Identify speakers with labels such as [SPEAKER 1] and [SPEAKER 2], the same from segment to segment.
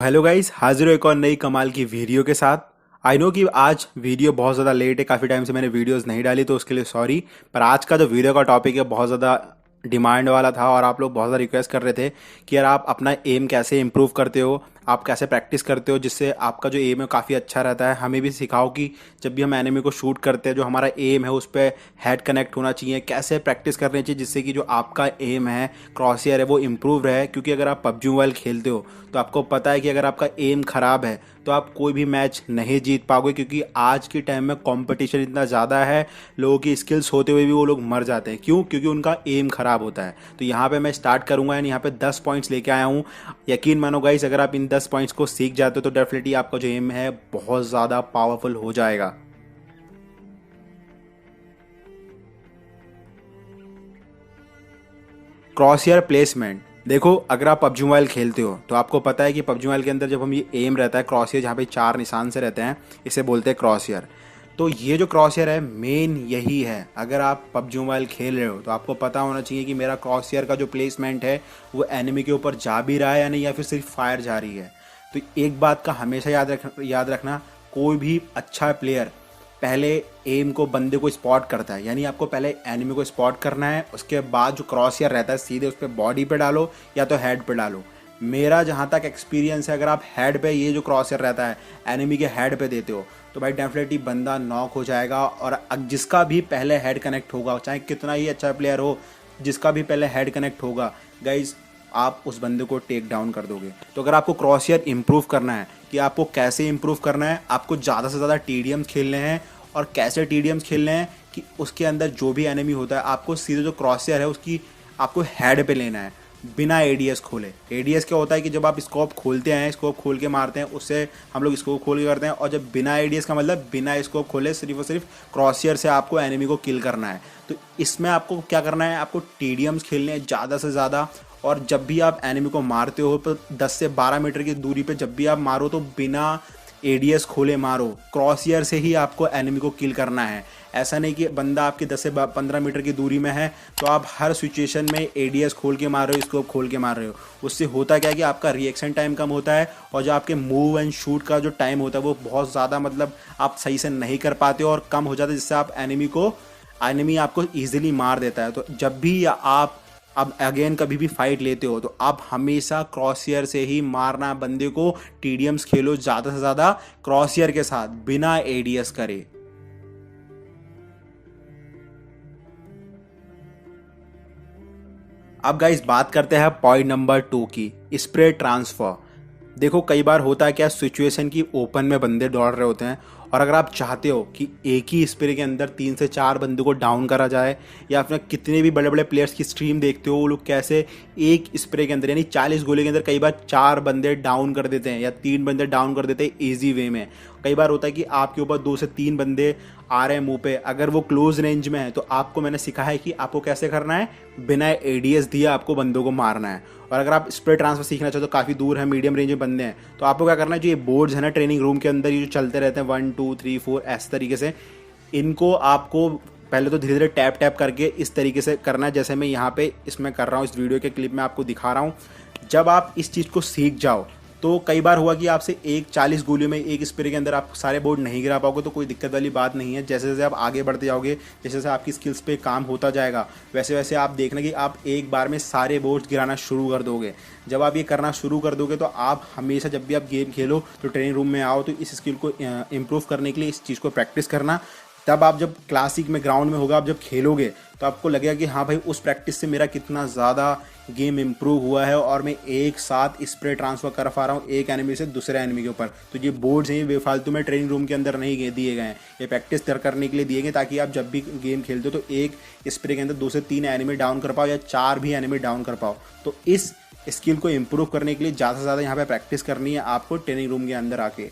[SPEAKER 1] Hello guys, हाजिर हो एक और नई कमाल की वीडियो के साथ। आई नो कि आज वीडियो बहुत ज़्यादा लेट है, काफ़ी टाइम से मैंने वीडियोस नहीं डाली तो उसके लिए सॉरी। पर आज का जो वीडियो का टॉपिक है बहुत ज़्यादा डिमांड वाला था और आप लोग बहुत ज़्यादा रिक्वेस्ट कर रहे थे कि यार आप अपना एम कैसे इम्प्रूव करते हो, आप कैसे प्रैक्टिस करते हो जिससे आपका जो एम है काफ़ी अच्छा रहता है। हमें भी सिखाओ कि जब भी हम एनिमी को शूट करते हैं जो हमारा एम है उस पर हेड कनेक्ट होना चाहिए, कैसे प्रैक्टिस करनी चाहिए जिससे कि जो आपका एम है, क्रॉसहेयर है, वो इम्प्रूव रहे। क्योंकि अगर आप पबजी मोबाइल खेलते हो तो आपको पता है कि अगर आपका एम खराब है तो आप कोई भी मैच नहीं जीत पाओगे, क्योंकि आज के टाइम में कंपटीशन इतना ज़्यादा है, लोगों की स्किल्स होते हुए भी वो लोग मर जाते हैं। क्यों? क्योंकि उनका एम खराब होता है। तो यहाँ पे मैं स्टार्ट करूँगा एंड यहाँ पे 10 पॉइंट्स लेके आया हूँ। यकीन मानो गाइस, अगर आप इन 10 पॉइंट्स को सीख जाते हो तो डेफिनेटली आपका जो एम है बहुत ज़्यादा पावरफुल हो जाएगा। क्रॉसहेयर प्लेसमेंट देखो, अगर आप पबजी मोबाइल खेलते हो तो आपको पता है कि पबजी मोबाइल के अंदर जब हम ये एम रहता है क्रॉसहेयर, जहाँ पे चार निशान से रहते हैं, इसे बोलते हैं क्रॉसहेयर। तो ये जो क्रॉसहेयर है मेन यही है। अगर आप पबजी मोबाइल खेल रहे हो तो आपको पता होना चाहिए कि मेरा क्रॉसहेयर का जो प्लेसमेंट है वो एनिमी के ऊपर जा भी रहा है या नहीं, या फिर सिर्फ फायर जा रही है। तो एक बात का हमेशा याद रखना, कोई भी अच्छा प्लेयर पहले एम को, बंदे को स्पॉट करता है। यानी आपको पहले एनिमी को स्पॉट करना है, उसके बाद जो क्रॉस ईयर रहता है सीधे उस पर बॉडी पे डालो या तो हेड पे डालो। मेरा जहाँ तक एक्सपीरियंस है, अगर आप हेड पे ये जो क्रॉस ईयर रहता है एनिमी के हेड पे देते हो तो भाई डेफिनेटली बंदा नॉक हो जाएगा। और जिसका भी पहले हेड कनेक्ट होगा, चाहे कितना ही अच्छा प्लेयर हो, जिसका भी पहले हेड कनेक्ट होगा गाइज, आप उस बंदे को टेक डाउन कर दोगे। तो अगर आपको क्रॉसहेयर इंप्रूव करना है कि आपको कैसे इंप्रूव करना है, आपको ज़्यादा से ज़्यादा टीडीएम्स खेलने हैं। और कैसे टीडीएम्स खेलने हैं कि उसके अंदर जो भी एनिमी होता है आपको सीधे जो क्रॉसहेयर है उसकी आपको हेड पे लेना है बिना एडीएस खोले। एडीएस क्या होता है कि जब आप स्कोप खोलते हैं, स्कोप खोल के मारते हैं, उससे हम लोग स्कोप खोल के करते हैं। और जब बिना एडीएस का मतलब बिना स्कोप खोले सिर्फ और सिर्फ क्रॉसहेयर से आपको एनिमी को किल करना है। तो इसमें आपको क्या करना है, आपको टीडीएम्स खेलने हैं ज़्यादा से ज़्यादा। और जब भी आप एनिमी को मारते हो तो 10 से 12 मीटर की दूरी पे जब भी आप मारो तो बिना एडीएस खोले मारो। क्रॉसहेयर से ही आपको एनिमी को किल करना है। ऐसा नहीं कि बंदा आपके 10 से 15 मीटर की दूरी में है तो आप हर सिचुएशन में एडीएस खोल के मार रहे हो, स्कोप खोल के मार रहे हो। उससे होता क्या है कि आपका रिएक्शन टाइम कम होता है और जो आपके मूव एंड शूट का जो टाइम होता है वो बहुत ज़्यादा, मतलब आप सही से नहीं कर पाते हो और कम हो जाता है, जिससे आप एनिमी आपको ईजिली मार देता है। तो जब भी आप अब अगेन कभी भी फाइट लेते हो तो आप हमेशा क्रॉसहेयर से ही मारना बंदे को। टीडीएम्स खेलो ज़्यादा से ज़्यादा क्रॉसहेयर के साथ बिना एडीएस करे। अब गाइस बात करते हैं पॉइंट नंबर 2 की, स्प्रे ट्रांसफर। देखो कई बार होता है क्या, सिचुएशन की ओपन में बंदे दौड़ रहे होते हैं और अगर आप चाहते हो कि एक ही स्प्रे के अंदर 3 से 4 बंदों को डाउन करा जाए, या फिर कितने भी बड़े बड़े प्लेयर्स की स्ट्रीम देखते हो वो लोग कैसे एक स्प्रे के अंदर यानी 40 गोले के अंदर कई बार 4 बंदे डाउन कर देते हैं या 3 बंदे डाउन कर देते हैं ईजी वे में। कई बार होता है कि आपके ऊपर 2 से 3 बंदे आ रहे हैं मुंह पे, अगर वो क्लोज रेंज में है तो आपको मैंने सिखाया है कि आपको कैसे करना है, बिना एडीएस दिए आपको बंदों को मारना है। और अगर आप स्प्रे ट्रांसफर सीखना चाहते हो तो काफ़ी दूर है, मीडियम रेंज में बंदे हैं, तो आपको क्या करना है, जो ये बोर्ड्स है ना ट्रेनिंग रूम के अंदर ये जो चलते रहते हैं 1 2 3 4 ऐसे तरीके से, इनको आपको पहले तो धीरे धीरे टैप टैप करके इस तरीके से करना है जैसे मैं यहाँ पे इसमें कर रहा हूँ, इस वीडियो के क्लिप में आपको दिखा रहा हूँ। जब आप इस चीज़ को सीख जाओ तो कई बार हुआ कि आपसे एक 40 गोलियों में एक स्प्रे के अंदर आप सारे बोर्ड नहीं गिरा पाओगे, तो कोई दिक्कत वाली बात नहीं है। जैसे जैसे आप आगे बढ़ते जाओगे, जैसे जैसे आपकी स्किल्स पे काम होता जाएगा, वैसे वैसे आप देखना कि आप एक बार में सारे बोर्ड्स गिराना शुरू कर दोगे। जब आप ये करना शुरू कर दोगे तो आप हमेशा जब भी आप गेम खेलो तो ट्रेनिंग रूम में आओ तो इस स्किल को इम्प्रूव करने के लिए इस चीज़ को प्रैक्टिस करना। तब आप जब क्लासिक में ग्राउंड में होगा, आप जब खेलोगे तो आपको लगेगा कि हाँ भाई उस प्रैक्टिस से मेरा कितना ज़्यादा गेम इंप्रूव हुआ है और मैं एक साथ स्प्रे ट्रांसफ़र कर पा रहा हूँ एक एनिमी से दूसरे एनिमी के ऊपर। तो ये बोर्ड्स हैं, ये बेफालतू में ट्रेनिंग रूम के अंदर नहीं दिए गए हैं, ये प्रैक्टिस करने के लिए दिए गए ताकि आप जब भी गेम खेलते हो तो एक स्प्रे के अंदर 2 से 3 एनिमी डाउन कर पाओ या 4 भी एनिमी डाउन कर पाओ। तो इस स्किल को इम्प्रूव करने के लिए ज़्यादा से ज़्यादा यहाँ पर प्रैक्टिस करनी है आपको ट्रेनिंग रूम के अंदर आके।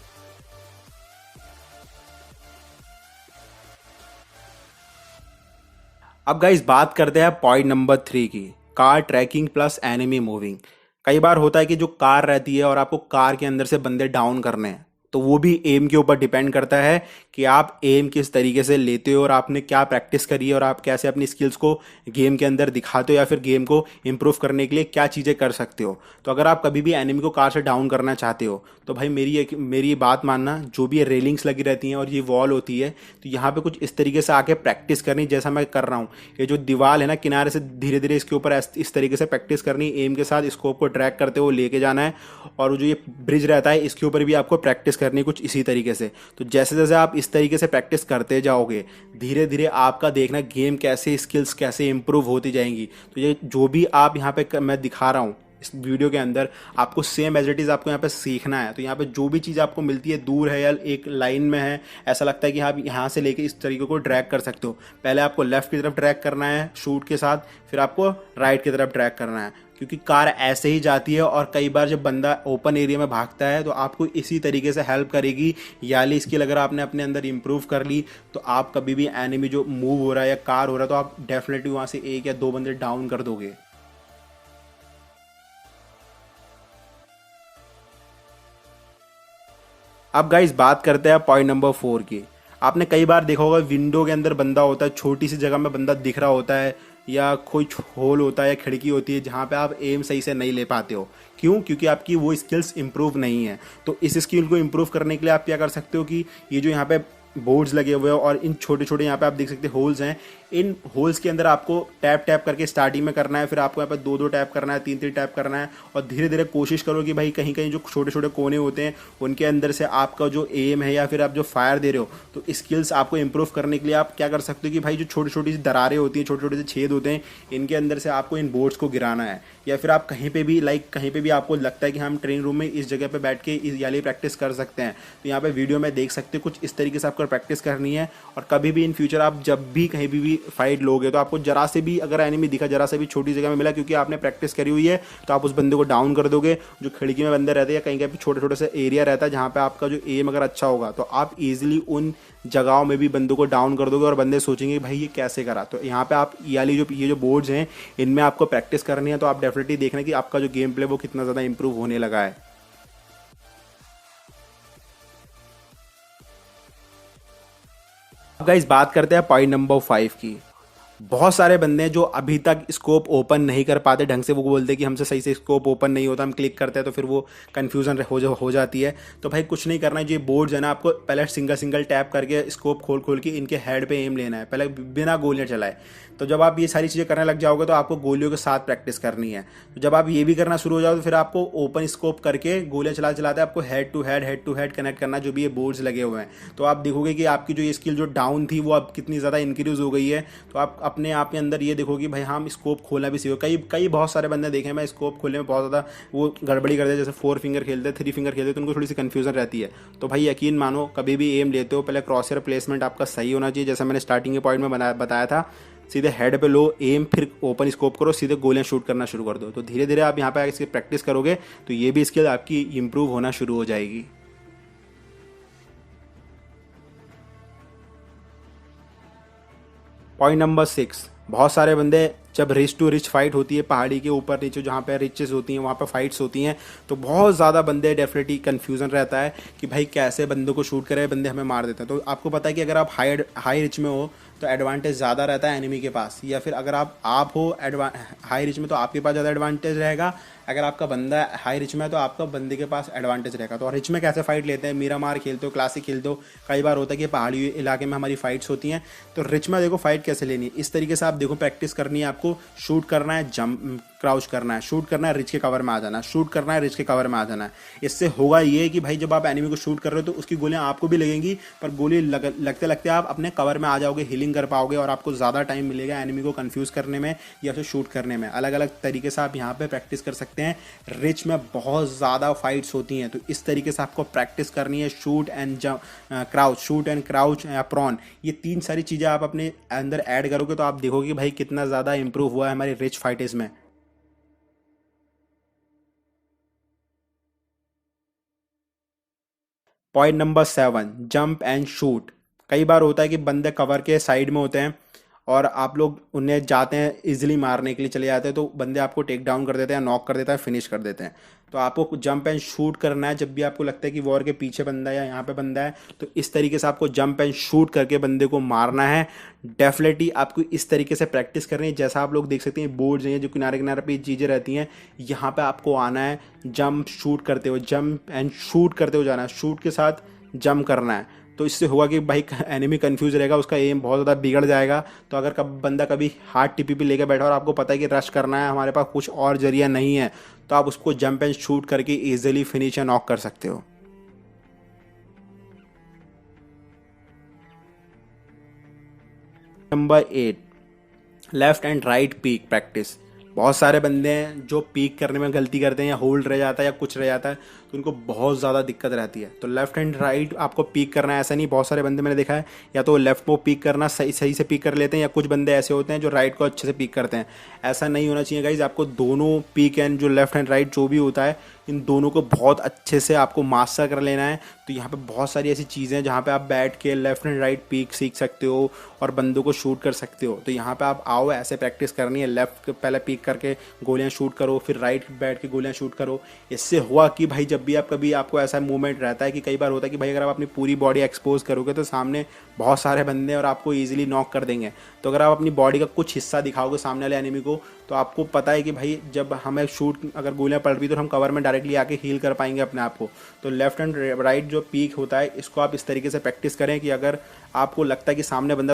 [SPEAKER 1] अब गाइस बात करते हैं पॉइंट नंबर 3 की, car tracking plus enemy moving. कई बार होता है कि जो कार रहती है और आपको कार के अंदर से बंदे डाउन करने हैं, तो वो भी एम के ऊपर डिपेंड करता है कि आप एम किस तरीके से लेते हो और आपने क्या प्रैक्टिस करी है और आप कैसे अपनी स्किल्स को गेम के अंदर दिखाते हो या फिर गेम को इम्प्रूव करने के लिए क्या चीज़ें कर सकते हो। तो अगर आप कभी भी एनिमी को कार से डाउन करना चाहते हो तो भाई मेरी ये बात मानना, जो भी ये रेलिंग्स लगी रहती हैं और ये वॉल होती है, तो यहाँ पे कुछ इस तरीके से आके प्रैक्टिस करनी जैसा मैं कर रहा हूँ। ये जो दीवार है ना, किनारे से धीरे धीरे इसके ऊपर इस तरीके से प्रैक्टिस करनी, एम के साथ स्कोप को ट्रैक करते हुए लेके जाना है। और जो ये ब्रिज रहता है इसके ऊपर भी आपको प्रैक्टिस करनी कुछ इसी तरीके से। तो जैसे जैसे आप इस तरीके से प्रैक्टिस करते जाओगे, धीरे धीरे आपका देखना गेम कैसे, स्किल्स कैसे इंप्रूव होती जाएंगी। तो ये जो भी आप यहाँ पे मैं दिखा रहा हूँ इस वीडियो के अंदर, आपको सेम एज इट इज़ आपको यहाँ पे सीखना है। तो यहाँ पे जो भी चीज़ आपको मिलती है, दूर है या एक लाइन में है, ऐसा लगता है कि आप यहाँ से लेके इस तरीके को ड्रैग कर सकते हो। पहले आपको लेफ्ट की तरफ ड्रैग करना है शूट के साथ, फिर आपको राइट की तरफ ड्रैग करना है, क्योंकि कार ऐसे ही जाती है। और कई बार जब बंदा ओपन एरिया में भागता है तो आपको इसी तरीके से हेल्प करेगी। याली स्किल अगर आपने अपने अंदर इंप्रूव कर ली तो आप कभी भी एनिमी जो मूव हो रहा है या कार हो रहा है तो आप डेफिनेटली वहाँ से एक या दो बंदे डाउन कर दोगे। अब गाइस बात करते हैं पॉइंट नंबर 4 की। आपने कई बार देखा होगा विंडो के अंदर बंदा होता है, छोटी सी जगह में बंदा दिख रहा होता है, या कोई होल होता है या खिड़की होती है जहाँ पे आप एम सही से नहीं ले पाते हो। क्यों? क्योंकि आपकी वो स्किल्स इंप्रूव नहीं है। तो इस स्किल को इंप्रूव करने के लिए आप क्या कर सकते हो कि ये जो यहाँ पे बोर्ड्स लगे हुए हैं और इन छोटे छोटे यहाँ पे आप देख सकते हैं होल्स हैं, इन होल्स के अंदर आपको टैप टैप करके स्टार्टिंग में करना है, फिर आपको यहाँ पे दो दो टैप करना है, तीन तीन टैप करना है, और धीरे धीरे कोशिश करो कि भाई कहीं कहीं जो छोटे छोटे कोने होते हैं उनके अंदर से आपका जो एम है या फिर आप जो फायर दे रहे हो, तो स्किल्स आपको इंप्रूव करने के लिए आप क्या कर सकते हो कि भाई जो छोटी छोटी सी दरारें होती हैं, छोटे छोटे से छेद होते हैं, इनके अंदर से आपको इन बोर्ड्स को गिराना है। या फिर आप कहीं पे भी कहीं पे भी आपको लगता है कि हम ट्रेनिंग रूम में इस जगह पे बैठ के इस वाली प्रैक्टिस कर सकते हैं, तो यहाँ पे वीडियो में देख सकते हो कुछ इस तरीके से आपको प्रैक्टिस करनी है। और कभी भी इन फ्यूचर आप जब भी कहीं भी फाइट लोगे तो आपको जरा से भी अगर एनिमी दिखा, जरा से भी छोटी जगह में मिला, क्योंकि आपने प्रैक्टिस करी हुई है, तो आप उस बंदे को डाउन कर दोगे। जो खिड़की में बंदे रहते हैं या कहीं कहीं छोटे छोटे से एरिया रहता है जहाँ पे आपका जो एम अगर अच्छा होगा तो आप इजीली उन जगहों में भी बंदों को डाउन कर दोगे और बंदे सोचेंगे भाई ये कैसे करा। तो यहाँ पे आप ये जो बोर्ड्स हैं इनमें आपको प्रैक्टिस करनी है, तो आप डेफिनेटली देखना कि आपका जो गेम प्ले वो कितना ज़्यादा इंप्रूव होने लगा है। अब गाइस बात करते हैं पॉइंट नंबर 5 की। बहुत सारे बंदे हैं जो अभी तक स्कोप ओपन नहीं कर पाते ढंग से। वो बोलते हैं कि हमसे सही से स्कोप ओपन नहीं होता, हम क्लिक करते हैं तो फिर वो कन्फ्यूजन हो जाती है। तो भाई कुछ नहीं करना है, ये बोर्ड्स है ना, आपको पहले सिंगल सिंगल टैप करके स्कोप खोल खोल के इनके हेड पे एम लेना है, पहले बिना गोलियां चलाए। तो जब आप ये सारी चीज़ें करने लग जाओगे तो आपको गोलियों के साथ प्रैक्टिस करनी है। तो जब आप ये भी करना शुरू हो जाओ तो फिर आपको ओपन स्कोप करके गोलियां चलाते आपको हेड टू हेड कनेक्ट करना, जो भी ये बोर्ड्स लगे हुए हैं। तो आप देखोगे कि आपकी जो ये स्किल जो डाउन थी वो अब कितनी ज़्यादा इंक्रीज हो गई है। तो आप अपने आप के अंदर ये देखोगे भाई हम स्कोप खोलना भी सीखो। कई बहुत सारे बंदे देखे मैं स्कोप खोलने में बहुत ज़्यादा वो गड़बड़ी करते हैं, जैसे 4 फिंगर खेलते हैं, 3 फिंगर खेलते हैं, तो उनको थोड़ी सी कन्फ्यूजन रहती है। तो भाई यकीन मानो, कभी भी एम लेते हो पहले क्रॉसर प्लेसमेंट आपका सही होना चाहिए, जैसा मैंने स्टार्टिंग के पॉइंट में बताया था। सीधे हेड पे लो एम, फिर ओपन स्कोप करो, सीधे गोलियां शूट करना शुरू कर दो। तो धीरे धीरे आप यहाँ पे इसकी प्रैक्टिस करोगे तो ये भी स्किल आपकी इंप्रूव होना शुरू हो जाएगी। पॉइंट नंबर 6, बहुत सारे बंदे जब रिच टू रिच फाइट होती है पहाड़ी के ऊपर नीचे जहाँ पे रिचेस होती हैं वहाँ पे फाइट्स होती हैं, तो बहुत ज़्यादा बंदे डेफिनेटली कन्फ्यूज़न रहता है कि भाई कैसे बंदों को शूट करें, बंदे हमें मार देते हैं। तो आपको पता है कि अगर आप हाई रिच में हो तो एडवांटेज ज़्यादा रहता है एनिमी के पास, या फिर अगर आप हो हाई रिच में तो आपके पास ज़्यादा एडवांटेज रहेगा। अगर आपका बंदा हाई रिच में है तो आपका बंदे के पास एडवांटेज रहेगा। तो रिच में कैसे फाइट लेते हैं, मीरा मार खेलते हो, क्लासिक खेलते हो, कई बार होता है कि पहाड़ी इलाके में हमारी फाइट्स होती हैं। तो रिच में देखो फाइट कैसे लेनी है, इस तरीके से आप देखो प्रैक्टिस करनी है। आपको शूट करना है, जंप क्राउच करना है, शूट करना है, रिच के कवर में आ जाना है, शूट करना है, रिच के कवर में आ जाना है। इससे होगा ये कि भाई जब आप एनिमी को शूट कर रहे हो तो उसकी गोलियां आपको भी लगेंगी, पर गोली लगते लगते आप अपने कवर में आ जाओगे, हीलिंग कर पाओगे और आपको ज़्यादा टाइम मिलेगा एनिमी को कंफ्यूज करने में या फिर शूट करने में। अलग अलग तरीके से आप यहाँ पे प्रैक्टिस कर सकते हैं। रिच में बहुत ज़्यादा फाइट्स होती हैं, तो इस तरीके से आपको प्रैक्टिस करनी है। शूट एंड क्राउच या प्रॉन, ये 3 सारी चीज़ें आप अपने अंदर ऐड करोगे तो आप देखोगे भाई कितना ज़्यादा इंप्रूव हुआ है हमारे रिच फाइटर्स में। Point number 7, jump and shoot. कई बार होता है कि बंदे कवर के साइड में होते हैं और आप लोग उन्हें जाते हैं इजीली मारने के लिए चले जाते हैं, तो बंदे आपको टेक डाउन कर देते हैं, नॉक कर देता है, फिनिश कर देते हैं। तो आपको जंप एंड शूट करना है जब भी आपको लगता है कि वॉर के पीछे बंदा है या यहाँ पे बंदा है, तो इस तरीके से आपको जंप एंड शूट करके बंदे को मारना है। डेफिनेटली आपको इस तरीके से प्रैक्टिस करनी है। जैसा आप लोग देख सकते हैं बोर्ड्स हैं जो किनारे किनारे पे चीज़ें रहती हैं, यहाँ पे आपको आना है, जंप शूट करते हुए, जंप एंड शूट करते हुए जाना है, शूट के साथ जंप करना है। तो इससे होगा कि भाई एनिमी कंफ्यूज रहेगा, उसका एम बहुत ज़्यादा बिगड़ जाएगा। तो अगर बंदा कभी हार्ड टीपी पे लेके बैठा और आपको पता है कि रश करना है, हमारे पास कुछ और जरिया नहीं है, तो आप उसको जंप एंड शूट करके इजीली फिनिश एंड नॉक कर सकते हो। Number 8, left and right peak practice. बहुत सारे बंदे हैं जो पीक करने में गलती करते हैं, या होल्ड रह जाता है या कुछ रह जाता है, तो उनको बहुत ज़्यादा दिक्कत रहती है। तो लेफ्ट एंड राइट आपको पीक करना है, ऐसा नहीं, बहुत सारे बंदे मैंने देखा है या तो लेफ्ट को पीक करना सही सही से पीक कर लेते हैं, या कुछ बंदे ऐसे होते हैं जो राइट को अच्छे से पीक करते हैं। ऐसा नहीं होना चाहिए गाइज, आपको दोनों पीक एंड जो लेफ्ट एंड राइट जो भी होता है, इन दोनों को बहुत अच्छे से आपको मास्टर कर लेना है। तो यहाँ पे बहुत सारी ऐसी चीज़ें हैं जहाँ पे आप बैठ के लेफ्ट एंड राइट पीक सीख सकते हो और बंदों को शूट कर सकते हो। तो यहाँ पे आप आओ, ऐसे प्रैक्टिस करनी है, लेफ्ट पहले पीक करके गोलियाँ शूट करो, फिर राइट बैठ के गोलियाँ शूट करो। इससे हुआ कि भाई जब भी आप कभी, आपको ऐसा मूवमेंट रहता है कि कई बार होता है कि भाई अगर आप अपनी पूरी बॉडी एक्सपोज करोगे तो सामने बहुत सारे बंदे और आपको ईजिली नॉक कर देंगे। तो अगर आप अपनी बॉडी का कुछ हिस्सा दिखाओगे सामने वाले एनिमी को, तो आपको पता है कि भाई जब हमें शूट, अगर गोलियां पड़ रही तो हम कवर में डायरेक्टली आके हील कर पाएंगे अपने आप को। तो लेफ्ट एंड राइट जो पीक होता है, इसको आप इस तरीके से प्रैक्टिस करें कि अगर आपको लगता है कि सामने बंदा